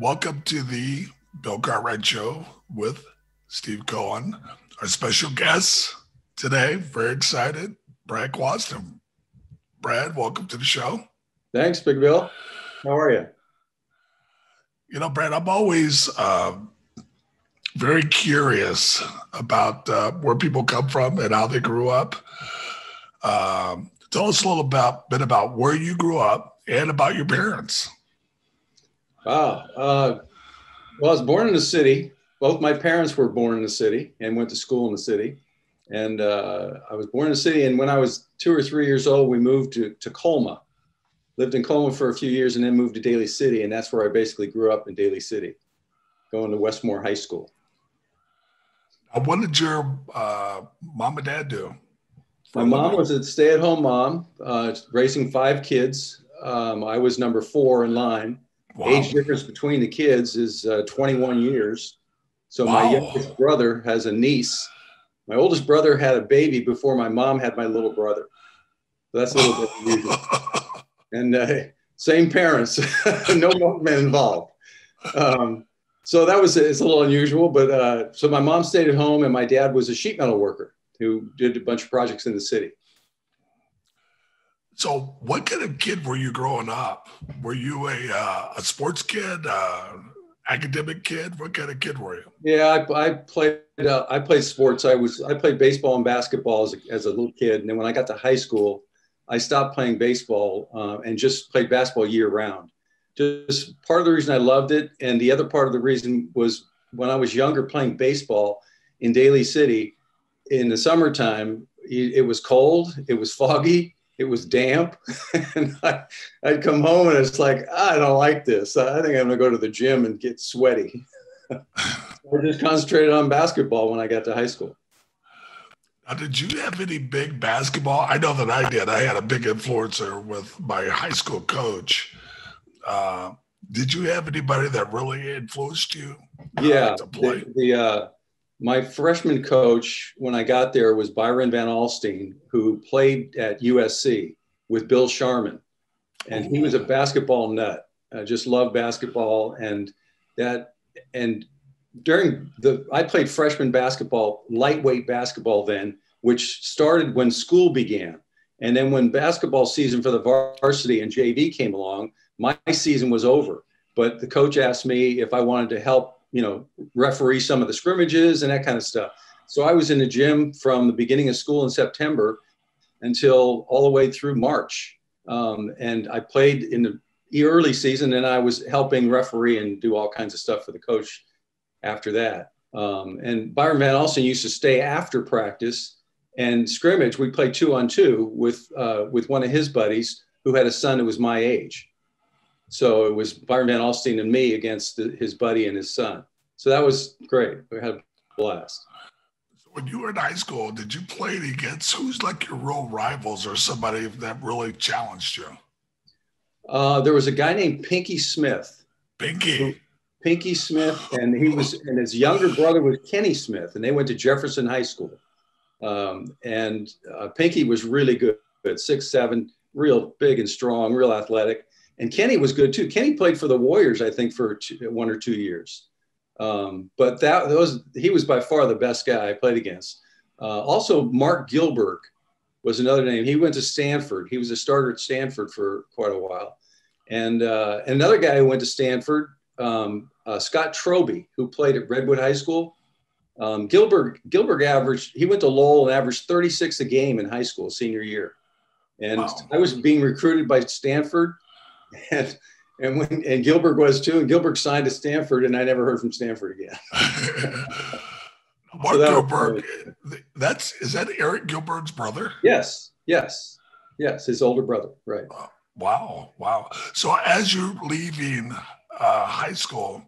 Welcome to the Bill Cartwright Show with Steve Cohen. Our special guest today, very excited, Brad Quanstrom. Brad, welcome to the show. Thanks, Big Bill. How are you? You know, Brad, I'm always very curious about where people come from and how they grew up. Tell us a little bit about where you grew up and about your parents. Wow. Well, I was born in the city. Both my parents were born in the city and went to school in the city. And I was born in the city. And when I was 2 or 3 years old, we moved to Colma. Lived in Colma for a few years and then moved to Daly City. And that's where I basically grew up, in Daly City, going to Westmore High School. What did your mom and dad do? My mom was a stay-at-home mom, raising 5 kids. I was number 4 in line. Wow. Age difference between the kids is 21 years. So my youngest brother has a niece. My oldest brother had a baby before my mom had my little brother. So that's a little bit unusual. And same parents, no milkmen involved. So that was, it's a little unusual, but so my mom stayed at home and my dad was a sheet metal worker who did a bunch of projects in the city. So what kind of kid were you growing up? Were you a sports kid, academic kid? What kind of kid were you? Yeah, I played sports. I played baseball and basketball as a little kid. And then when I got to high school, I stopped playing baseball and just played basketball year round. Just part of the reason I loved it. And the other part of the reason was when I was younger playing baseball in Daly City in the summertime, it was cold, it was foggy, it was damp. And I'd come home and it's like, I don't like this. I think I'm gonna go to the gym and get sweaty. I just concentrated on basketball when I got to high school. Now, did you have any big basketball? I know that I did. I had a big influencer with my high school coach. Did you have anybody that really influenced you? Yeah, to play? My freshman coach when I got there was Byron Van Alstyne, who played at USC with Bill Sharman, and he was a basketball nut. I just loved basketball, I played freshman basketball, lightweight basketball then, which started when school began. And then when basketball season for the varsity and JV came along, my season was over. But the coach asked me if I wanted to help, referee some of the scrimmages and that kind of stuff. So I was in the gym from the beginning of school in September until all the way through March. And I played in the early season and I was helping referee and do all kinds of stuff for the coach after that. And Byron Van Alstyne used to stay after practice and scrimmage. We played 2-on-2 with one of his buddies who had a son who was my age. So it was Byron Van Alstyne and me against his buddy and his son. So that was great. We had a blast. So when you were in high school, did you play against who's like your real rivals or somebody that really challenged you? There was a guy named Pinky Smith. Pinky Smith, and his younger brother was Kenny Smith, and they went to Jefferson High School. And Pinky was really good, 6'7", real big and strong, real athletic. And Kenny was good too. Kenny played for the Warriors, I think, for 1 or 2 years. But he was by far the best guy I played against. Also, Mark Gilbert was another name. He went to Stanford. He was a starter at Stanford for quite a while. And another guy who went to Stanford, Scott Troby, who played at Redwood High School. Gilbert he went to Lowell and averaged 36 a game in high school, senior year. And wow. I was being recruited by Stanford. And Gilbert was too. And Gilbert signed to Stanford, and I never heard from Stanford again. Mark Gilbert, is that Eric Gilbert's brother? Yes, his older brother, right. Wow. So as you're leaving high school,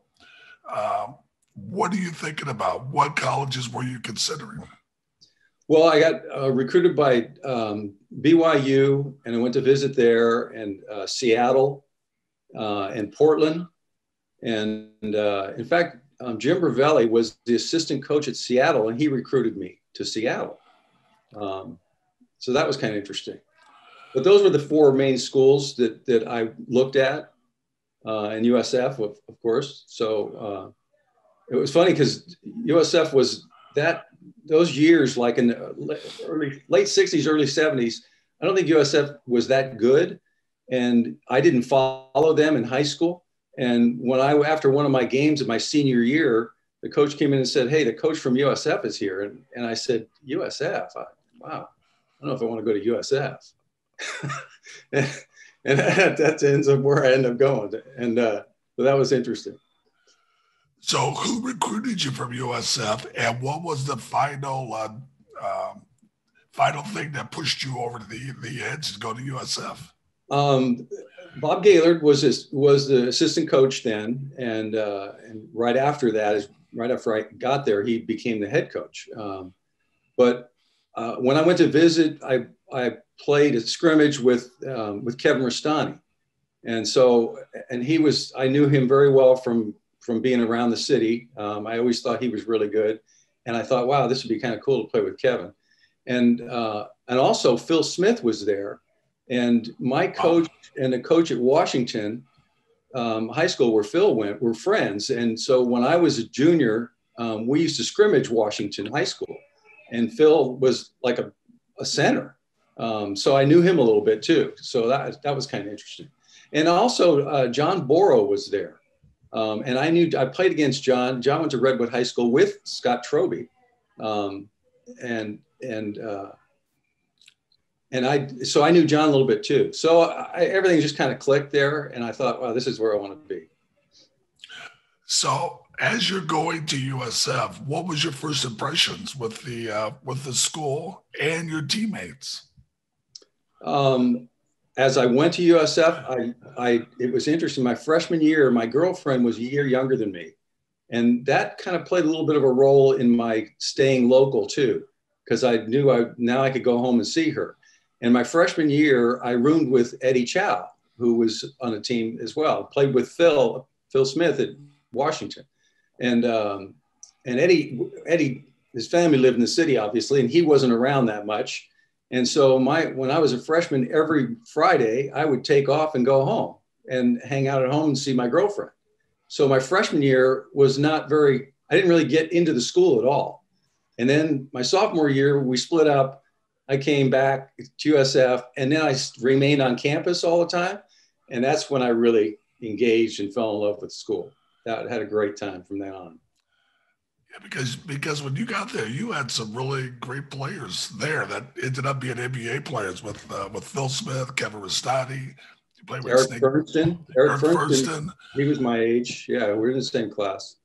what are you thinking about? What colleges were you considering? Well, I got recruited by BYU, and I went to visit there, and Seattle and Portland. And in fact, Jim Bravelli was the assistant coach at Seattle, and he recruited me to Seattle. So that was kind of interesting. But those were the 4 main schools that I looked at. and USF, of course. So it was funny because USF was those years, like in the late 60s, early 70s, I don't think USF was that good. And I didn't follow them in high school. And after one of my games of my senior year, the coach came in and said, "Hey, the coach from USF is here." And I said, "USF? Wow. I don't know if I want to go to USF." and that ends up where I end up going. And so that was interesting. So who recruited you from USF, and what was the final thing that pushed you over to the edge to go to USF? Bob Gaylord was the assistant coach then, and right after that, right after I got there, he became the head coach. But when I went to visit, I played a scrimmage with Kevin Rastani, and I knew him very well from being around the city. I always thought he was really good, and I thought, wow, this would be kind of cool to play with Kevin, and also Phil Smith was there. And my coach and the coach at Washington High School, where Phil went, were friends. And so when I was a junior, we used to scrimmage Washington High School, and Phil was like a center. So I knew him a little bit too. So that was kind of interesting. And also John Borrow was there. And I played against John. John went to Redwood High School with Scott Troby. So I knew John a little bit too. So everything just kind of clicked there. And I thought, wow, this is where I want to be. So as you're going to USF, what was your first impressions with the school and your teammates? As I went to USF, it was interesting. My freshman year, my girlfriend was a year younger than me. And that kind of played a little bit of a role in my staying local too, because I knew now I could go home and see her. And my freshman year, I roomed with Eddie Chow, who was on a team as well. Played with Phil Smith at Washington, and Eddie, his family lived in the city, obviously, and he wasn't around that much. And so when I was a freshman, every Friday I would take off and go home and hang out at home and see my girlfriend. So my freshman year was I didn't really get into the school at all. And then my sophomore year, we split up. I came back to USF, and then I remained on campus all the time. And that's when I really engaged and fell in love with school. That had a great time from then on. Yeah, because when you got there, you had some really great players there that ended up being NBA players with Phil Smith, Kevin Rastani. You played with Eric Furston. He was my age. Yeah, we were in the same class.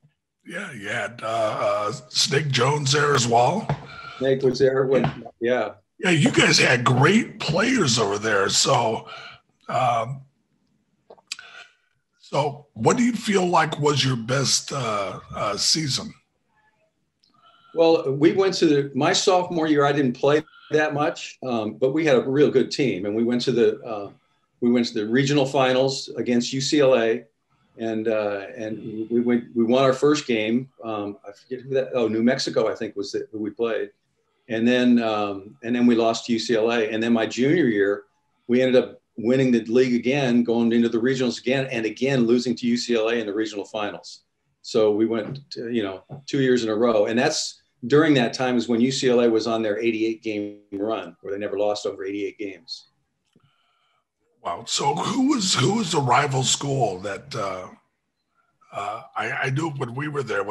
Yeah, you had Snake Jones there as well. Snake was there. Yeah. Yeah, you guys had great players over there. So, so what do you feel like was your best season? Well, we went to my sophomore year. I didn't play that much, but we had a real good team, and we went to the regional finals against UCLA, and we won our first game. I forget who that. Oh, New Mexico, I think was who we played. And then we lost to UCLA. And then my junior year, we ended up winning the league again, going into the regionals again, and again losing to UCLA in the regional finals. So we went, 2 years in a row. And that's during that time is when UCLA was on their 88 game run, where they never lost over 88 games. Wow. So who was the rival school that I knew when we were there? It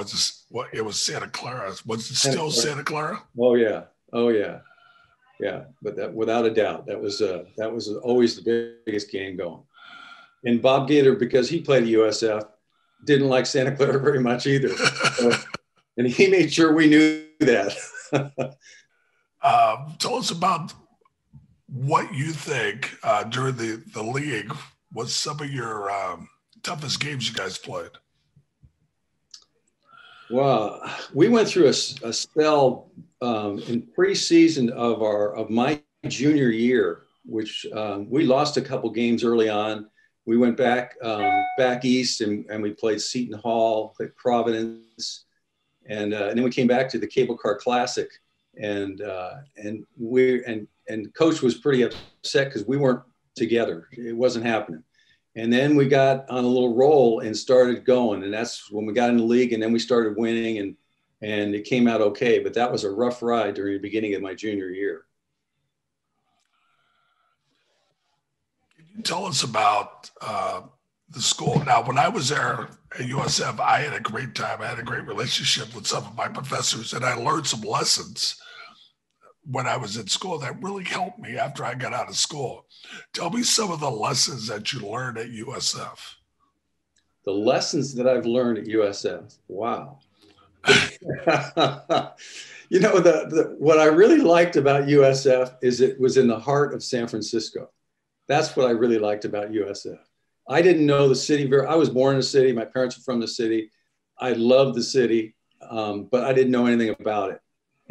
was Santa Clara. Was it still Santa Clara? Oh yeah. But that, without a doubt, that was always the biggest game going. And Bob Gaylord, because he played at USF, didn't like Santa Clara very much either. So, and he made sure we knew that. Tell us about what you think during the league was some of your toughest games you guys played. Well, we went through a spell in preseason of my junior year, which we lost a couple games early on. We went back east and we played Seton Hall, played Providence, and then we came back to the Cable Car Classic, and Coach was pretty upset because we weren't together. It wasn't happening. And then we got on a little roll and started going. And that's when we got in the league, and then we started winning, and it came out okay. But that was a rough ride during the beginning of my junior year. Can you tell us about the school? Now, when I was there at USF, I had a great time. I had a great relationship with some of my professors, and I learned some lessons when I was in school that really helped me after I got out of school. Tell me some of the lessons that you learned at USF. The lessons that I've learned at USF. Wow. You know, what I really liked about USF is it was in the heart of San Francisco. That's what I really liked about USF. I didn't know the city I was born in the city. My parents were from the city. I loved the city, but I didn't know anything about it.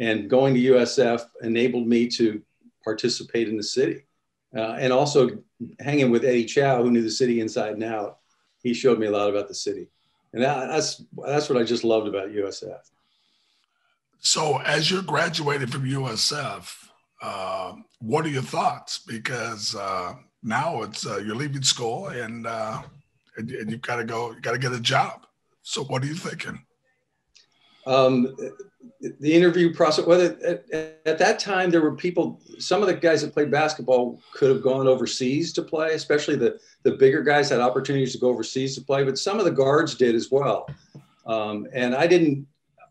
And going to USF enabled me to participate in the city. And also hanging with Eddie Chow, who knew the city inside and out. He showed me a lot about the city. And that's what I just loved about USF. So as you're graduating from USF, what are your thoughts? Because now it's you're leaving school and you've got to go, you got to get a job. So what are you thinking? The interview process, at that time, there were people, some of the guys that played basketball could have gone overseas to play, especially the bigger guys had opportunities to go overseas to play, but some of the guards did as well. And I didn't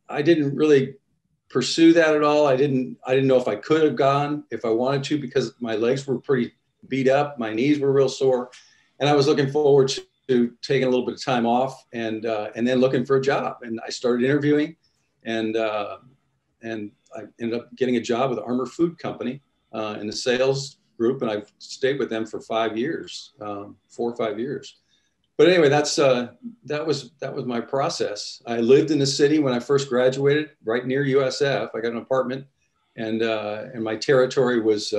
really pursue that at all. I didn't know if I could have gone if I wanted to, because my legs were pretty beat up. My knees were real sore. And I was looking forward to taking a little bit of time off and then looking for a job. And I started interviewing. And I ended up getting a job with Armour Food Company in the sales group, and I've stayed with them for 5 years, 4 or 5 years. But anyway, that was my process. I lived in the city when I first graduated, right near USF. I got an apartment, and my territory was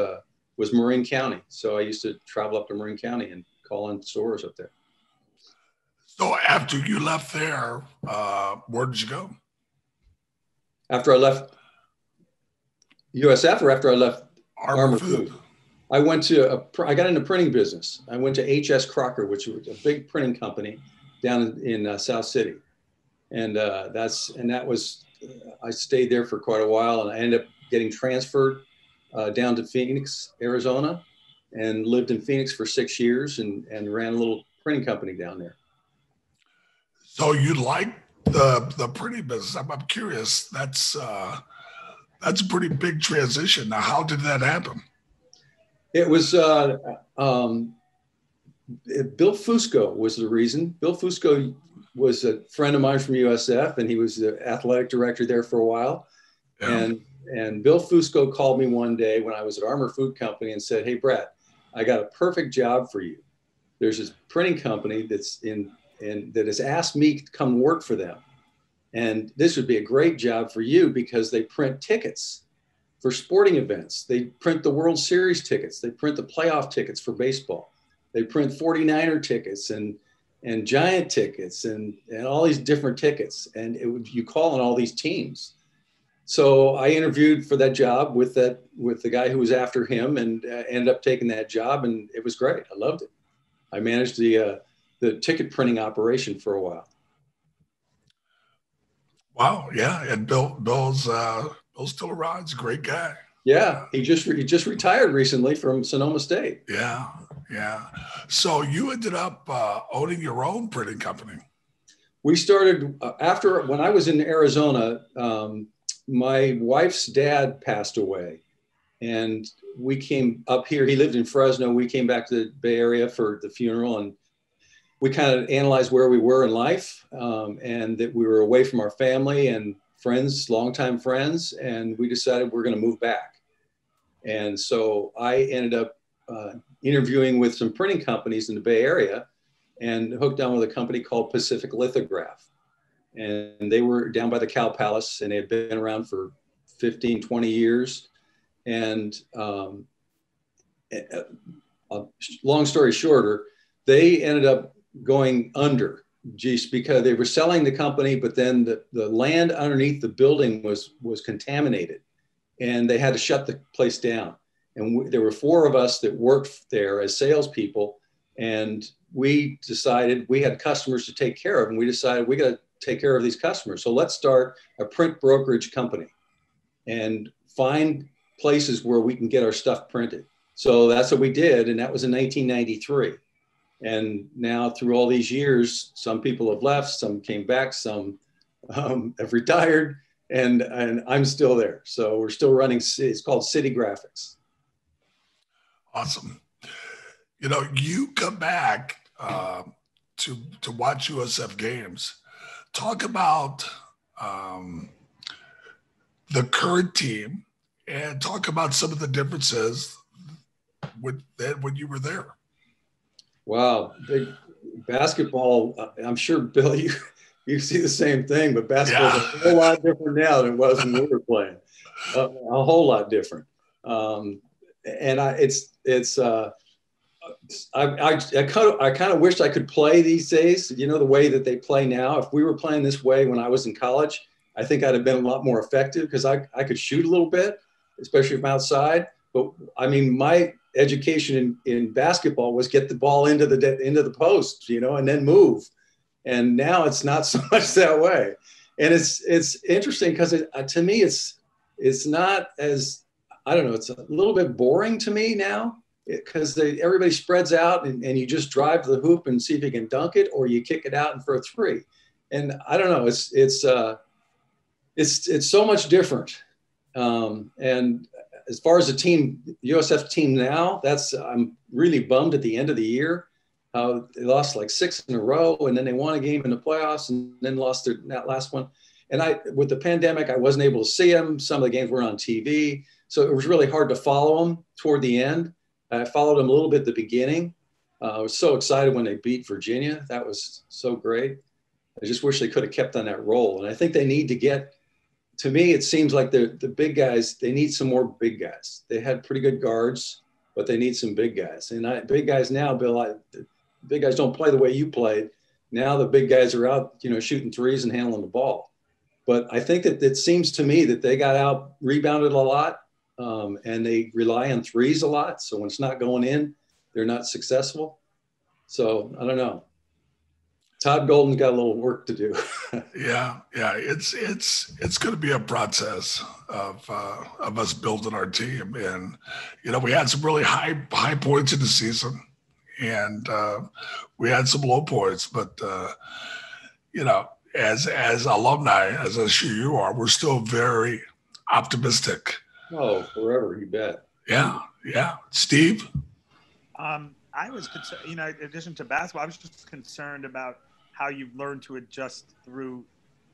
Marin County. So I used to travel up to Marin County and call on stores up there. So after you left there, where did you go? After I left USF or after I left Armour Food? I got into printing business. I went to H.S. Crocker, which was a big printing company down in South City. And I stayed there for quite a while, and I ended up getting transferred down to Phoenix, Arizona, and lived in Phoenix for 6 years and ran a little printing company down there. So you like the printing business? I'm curious. That's a pretty big transition. Now, how did that happen? It was Bill Fusco was the reason. Bill Fusco was a friend of mine from USF, and he was the athletic director there for a while. Yeah. And Bill Fusco called me one day when I was at Armour Food Company and said, "Hey, Brett, I got a perfect job for you. There's this printing company that has asked me to come work for them. And this would be a great job for you because they print tickets for sporting events. They print the World Series tickets. They print the playoff tickets for baseball. They print 49er tickets and Giant tickets and all these different tickets. And you call on all these teams." So I interviewed for that job with the guy who was after him, and ended up taking that job, and it was great. I loved it. I managed the ticket printing operation for a while. Wow, yeah, and Bill's still around. He's a great guy. Yeah, he just retired recently from Sonoma State. Yeah. So you ended up owning your own printing company. We started when I was in Arizona. My wife's dad passed away, and we came up here. He lived in Fresno. We came back to the Bay Area for the funeral, and we kind of analyzed where we were in life, and that we were away from our family and friends, longtime friends, and we decided we're going to move back. And so I ended up interviewing with some printing companies in the Bay Area, and hooked on with a company called Pacific Lithograph. And they were down by the Cow Palace, and they had been around for 15, 20 years. And long story shorter, they ended up going under just because they were selling the company, but then the land underneath the building was contaminated, and they had to shut the place down. And there were 4 of us that worked there as salespeople, and we decided we had customers to take care of, and we decided we got to take care of these customers. So let's start a print brokerage company and find places where we can get our stuff printed. So that's what we did. And that was in 1993. And now through all these years, some people have left, some came back, some have retired, and I'm still there. So we're still running, it's called City Graphics. Awesome. You know, you come back to watch USF games. Talk about the current team and talk about some of the differences when you were there. Wow, big basketball. I'm sure, Bill, you see the same thing, but basketball is a whole lot different now than it was when we were playing. A whole lot different. And I kind of wished I could play these days, you know, the way that they play now. If we were playing this way when I was in college, I think I'd have been a lot more effective because I could shoot a little bit, especially from outside. But I mean, my education in basketball was get the ball into the post, you know, and then move. And now it's not so much that way. And it's interesting because to me, it's not as, I don't know, it's a little bit boring to me now because everybody spreads out and you just drive to the hoop and see if you can dunk it, or you kick it out and for a three. And I don't know, it's so much different. And as far as the team, USF team now, I'm really bummed at the end of the year. They lost like 6 in a row, and then they won a game in the playoffs and then lost that last one. And with the pandemic, I wasn't able to see them. Some of the games were on TV. So it was really hard to follow them toward the end. I followed them a little bit at the beginning. I was so excited when they beat Virginia. That was so great. I just wish they could have kept on that roll. And I think they need to get, to me, it seems like the big guys, they need some more big guys. They had pretty good guards, but they need some big guys. And big guys now, Bill, big guys don't play the way you played. Now the big guys are out, you know, shooting threes and handling the ball. But I think that it seems to me that they got out rebounded a lot, and they rely on threes a lot. So when it's not going in, they're not successful. So I don't know. Todd Golden's got a little work to do. Yeah. It's going to be a process of us building our team, and you know, we had some really high points in the season, and we had some low points, but you know, as alumni, as I'm sure you are, we're still very optimistic. Oh, forever, you bet. Yeah. Steve? I was concerned, you know, in addition to basketball, I was just concerned about how you've learned to adjust through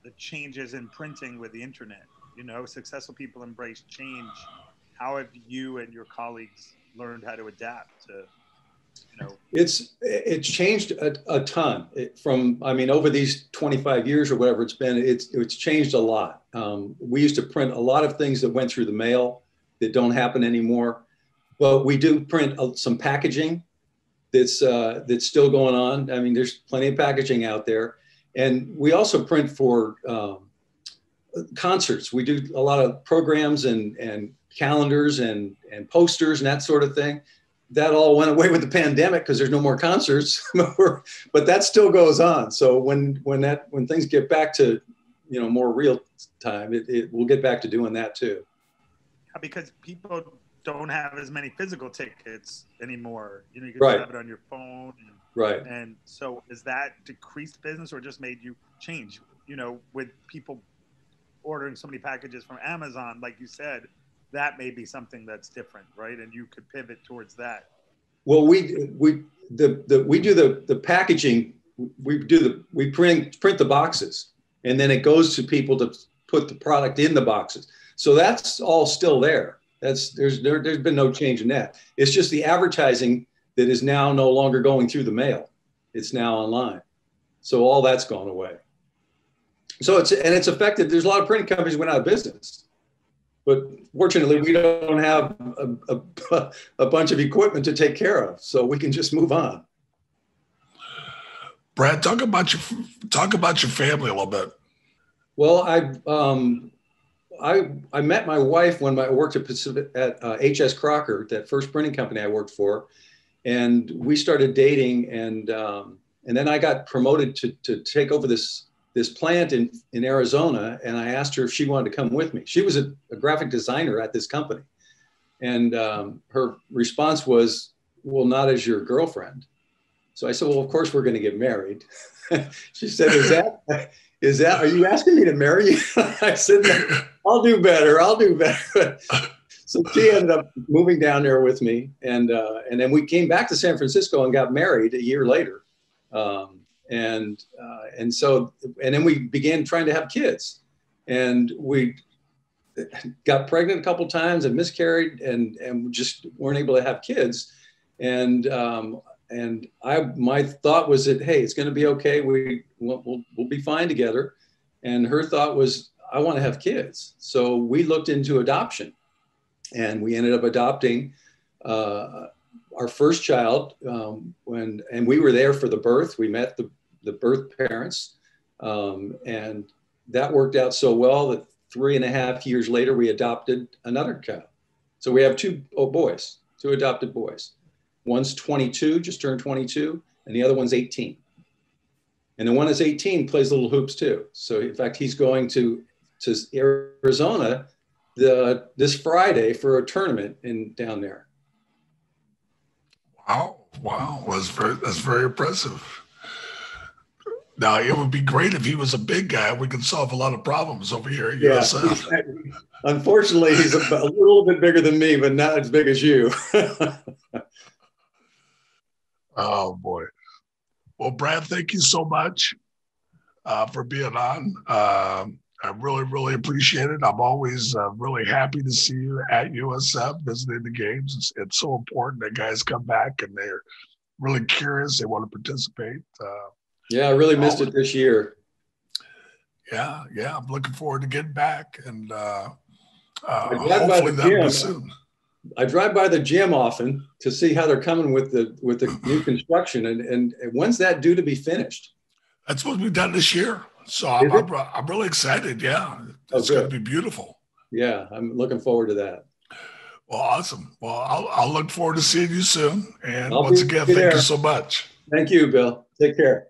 the changes in printing with the internet. You know, successful people embrace change. How have you and your colleagues learned how to adapt to, you know? It's changed a ton over these 25 years or whatever it's been, it's changed a lot. We used to print a lot of things that went through the mail that don't happen anymore, but we do print some packaging that's still going on. I mean, there's plenty of packaging out there. And we also print for concerts. We do a lot of programs and calendars and posters and that sort of thing. That all went away with the pandemic because there's no more concerts, but that still goes on. So when things get back to, you know, more real time, we'll get back to doing that too. Because people don't have as many physical tickets anymore. You know, you can right. have it on your phone. Right. And so is that decreased business or just made you change, you know, with people ordering so many packages from Amazon, like you said, that may be something that's different, right? And you could pivot towards that. Well, we do the packaging. We print the boxes, and then it goes to people to put the product in the boxes. So that's all still there. There's been no change in that. It's just the advertising that is now no longer going through the mail. It's now online. So all that's gone away. So it's affected. There's a lot of printing companies went out of business. But fortunately, we don't have a bunch of equipment to take care of, so we can just move on. Brad, talk about your family a little bit. Well, I met my wife when I worked at HS Crocker, that first printing company I worked for, and we started dating, and then I got promoted to take over this plant in Arizona, and I asked her if she wanted to come with me. She was a graphic designer at this company, and her response was, "Well, not as your girlfriend." So I said, "Well, of course we're going to get married." She said, "Is that? Are you asking me to marry you?" I said, "No, I'll do better. I'll do better." So she ended up moving down there with me, and then we came back to San Francisco and got married a year later. And then we began trying to have kids, and we got pregnant a couple times and miscarried, and just weren't able to have kids. And my thought was that, hey, it's going to be okay. We'll be fine together. And her thought was, I want to have kids. So we looked into adoption, and we ended up adopting our first child, and we were there for the birth. We met the birth parents, and that worked out so well that 3.5 years later, we adopted another child. So we have two adopted boys. One's 22, just turned 22, and the other one's 18. And the one that's 18 plays little hoops too. So in fact, he's going to Arizona this Friday for a tournament down there. Wow, that's very impressive. Now, it would be great if he was a big guy. We could solve a lot of problems over here at USF. Unfortunately, he's a little bit bigger than me, but not as big as you. Oh, boy. Well, Brad, thank you so much for being on. I really, really appreciate it. I'm always really happy to see you at USF visiting the games. It's so important that guys come back and they're really curious. They want to participate. Yeah, I really missed it this year. Yeah. I'm looking forward to getting back, and hopefully that'll be soon. I drive by the gym often to see how they're coming with the new construction, and when's that due to be finished? That's supposed to be done this year. So I'm really excited. Yeah, it's going to be beautiful. Yeah, I'm looking forward to that. Well, awesome. Well, I'll look forward to seeing you soon. And once again, thank you so much. Thank you, Bill. Take care.